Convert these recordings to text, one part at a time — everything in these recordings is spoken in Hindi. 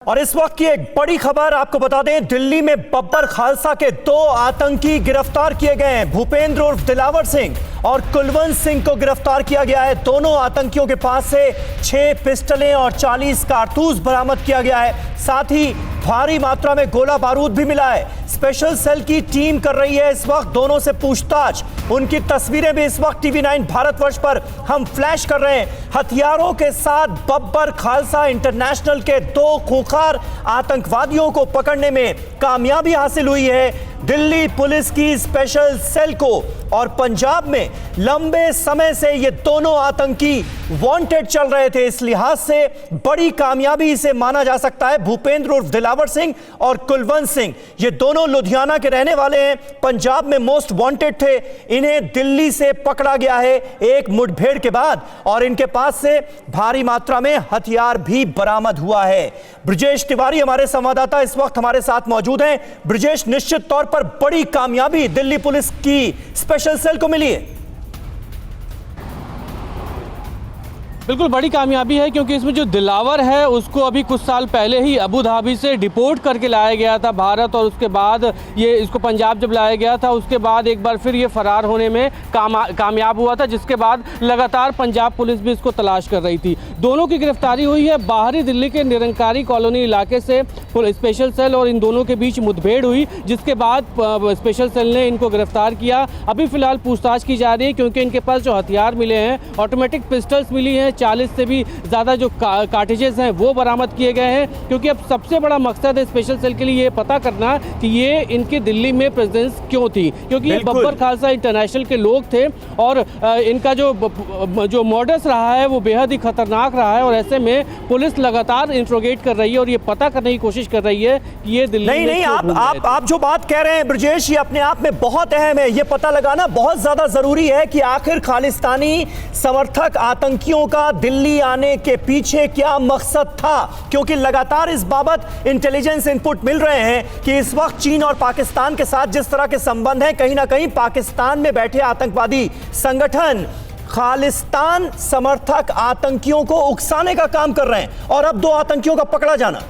और इस वक्त की एक बड़ी खबर आपको बता दें, दिल्ली में बब्बर खालसा के 2 आतंकी गिरफ्तार किए गए हैं। भूपेंद्र उर्फ दिलावर सिंह और कुलवंत सिंह को गिरफ्तार किया गया है। दोनों आतंकियों के पास से 6 पिस्टलें और 40 कारतूस बरामद किया गया है। साथ ही भारी मात्रा में गोला बारूद भी मिला है। स्पेशल सेल की टीम कर रही है इस वक्त दोनों से पूछताछ। उनकी तस्वीरें भी इस वक्त TV9 भारतवर्ष पर हम फ्लैश कर रहे हैं। हथियारों के साथ बब्बर खालसा इंटरनेशनल के 2 खूंखार आतंकवादियों को पकड़ने में कामयाबी हासिल हुई है दिल्ली पुलिस की स्पेशल सेल को। और पंजाब में लंबे समय से ये दोनों आतंकी वांटेड चल रहे थे। इस लिहाज से बड़ी कामयाबी इसे माना जा सकता है। भूपेंद्र उर्फ दिलावर सिंह और कुलवंत सिंह ये दोनों लुधियाना के रहने वाले हैं, पंजाब में मोस्ट वांटेड थे। इन्हें दिल्ली से पकड़ा गया है एक मुठभेड़ के बाद और इनके पास से भारी मात्रा में हथियार भी बरामद हुआ है। ब्रजेश तिवारी हमारे संवाददाता इस वक्त हमारे साथ मौजूद हैं। ब्रजेश, निश्चित तौर पर बड़ी कामयाबी दिल्ली पुलिस की स्पेशल सेल को मिली है। बिल्कुल बड़ी कामयाबी है, क्योंकि इसमें जो दिलावर है उसको अभी कुछ साल पहले ही अबू धाबी से डिपोर्ट करके लाया गया था भारत, और उसके बाद ये इसको पंजाब जब लाया गया था उसके बाद एक बार फिर ये फरार होने में कामयाब हुआ था, जिसके बाद लगातार पंजाब पुलिस भी इसको तलाश कर रही थी। दोनों की गिरफ्तारी हुई है बाहरी दिल्ली के निरंकारी कॉलोनी इलाके से। स्पेशल सेल और इन दोनों के बीच मुठभेड़ हुई, जिसके बाद स्पेशल सेल ने इनको गिरफ्तार किया। अभी फिलहाल पूछताछ की जा रही है, क्योंकि इनके पास जो हथियार मिले हैं, ऑटोमेटिक पिस्टल्स मिली हैं, 40 से भी ज़्यादा जो कार्टिजेस हैं वो बरामद किए गए हैं। क्योंकि अब सबसे बड़ा मकसद है स्पेशल सेल के लिए ये पता करना कि ये इनके दिल्ली में प्रेजेंस क्यों थी, क्योंकि ये बब्बर खालसा इंटरनेशनल के लोग थे और इनका जो मॉडस रहा है वो बेहद ही खतरनाक रहा है। और ऐसे में पुलिस लगातार इंट्रोगेट कर रही है और ये पता करने की कोशिश कर रही है कि ये दिल्ली नहीं, आप जो बात कह रहे हैं ब्रजेश, ये अपने आप में बहुत अहम है। ये पता लगाना बहुत ज्यादा जरूरी है कि आखिर खालिस्तानी समर्थक आतंकियों का दिल्ली आने के पीछे क्या मकसद था, क्योंकि लगातार इस बाबत इंटेलिजेंस इनपुट मिल रहे हैं कि इस वक्त चीन और पाकिस्तान के साथ जिस तरह के संबंध हैं, कहीं ना कहीं पाकिस्तान में बैठे आतंकवादी संगठन खालिस्तान समर्थक आतंकियों को उकसाने का काम कर रहे हैं। और अब 2 आतंकियों का पकड़ा जाना,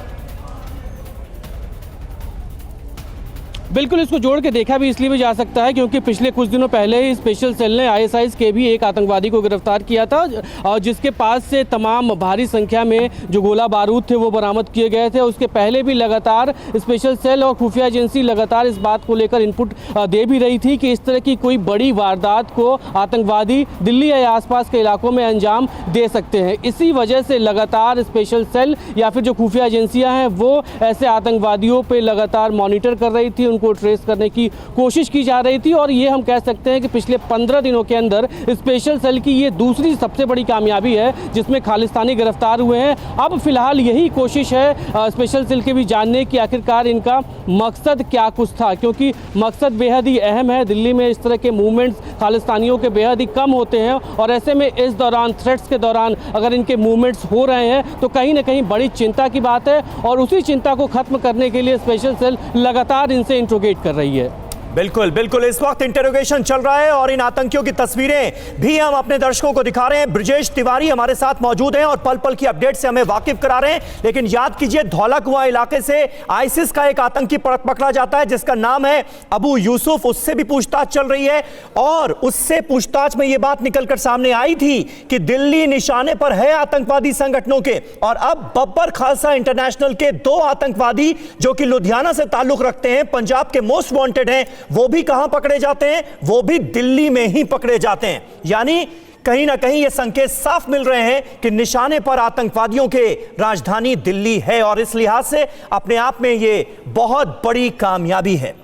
बिल्कुल इसको जोड़ के देखा भी इसलिए भी जा सकता है क्योंकि पिछले कुछ दिनों पहले ही स्पेशल सेल ने ISIS के भी एक आतंकवादी को गिरफ्तार किया था, और जिसके पास से तमाम भारी संख्या में जो गोला बारूद थे वो बरामद किए गए थे। उसके पहले भी लगातार स्पेशल सेल और खुफिया एजेंसी लगातार इस बात को लेकर इनपुट दे भी रही थी कि इस तरह की कोई बड़ी वारदात को आतंकवादी दिल्ली या आसपास के इलाकों में अंजाम दे सकते हैं। इसी वजह से लगातार स्पेशल सेल या फिर जो खुफिया एजेंसियाँ हैं वो ऐसे आतंकवादियों पर लगातार मॉनिटर कर रही थी, को ट्रेस करने की कोशिश की जा रही थी। और ये हम कह सकते हैं कि पिछले 15 दिनों के अंदर स्पेशल सेल की ये दूसरी सबसे बड़ी कामयाबी है जिसमें खालिस्तानी गिरफ्तार हुए हैं। अब फिलहाल यही कोशिश है स्पेशल सेल के भी जानने की आखिरकार इनका मकसद क्या कुछ था, क्योंकि मकसद बेहद ही अहम है। दिल्ली में इस तरह के मूवमेंट्स खालिस्तानियों के बेहद ही कम होते हैं, और ऐसे में इस दौरान थ्रेट्स के दौरान अगर इनके मूवमेंट्स हो रहे हैं तो कहीं ना कहीं बड़ी चिंता की बात है। और उसी चिंता को खत्म करने के लिए स्पेशल सेल लगातार इनसे इंट्रोगेट कर रही है। बिल्कुल इस वक्त इंटरोगेशन चल रहा है और इन आतंकियों की तस्वीरें भी हम अपने दर्शकों को दिखा रहे हैं। ब्रजेश तिवारी हमारे साथ मौजूद हैं और पल पल की अपडेट से हमें वाकिफ करा रहे हैं। लेकिन याद कीजिए, धौला कुआं इलाके से आईसिस का एक आतंकी पकड़ा जाता है जिसका नाम है अबू यूसुफ। उससे भी पूछताछ चल रही है और उससे पूछताछ में यह बात निकलकर सामने आई थी कि दिल्ली निशाने पर है आतंकवादी संगठनों के। और अब बब्बर खालसा इंटरनेशनल के 2 आतंकवादी जो कि लुधियाना से ताल्लुक रखते हैं, पंजाब के मोस्ट वांटेड हैं, वो भी कहां पकड़े जाते हैं? वो भी दिल्ली में ही पकड़े जाते हैं। यानी कहीं ना कहीं ये संकेत साफ मिल रहे हैं कि निशाने पर आतंकवादियों के राजधानी दिल्ली है, और इस लिहाज से अपने आप में ये बहुत बड़ी कामयाबी है।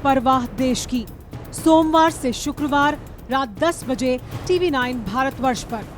परवाह देश की, सोमवार से शुक्रवार रात 10 बजे TV9 भारतवर्ष पर।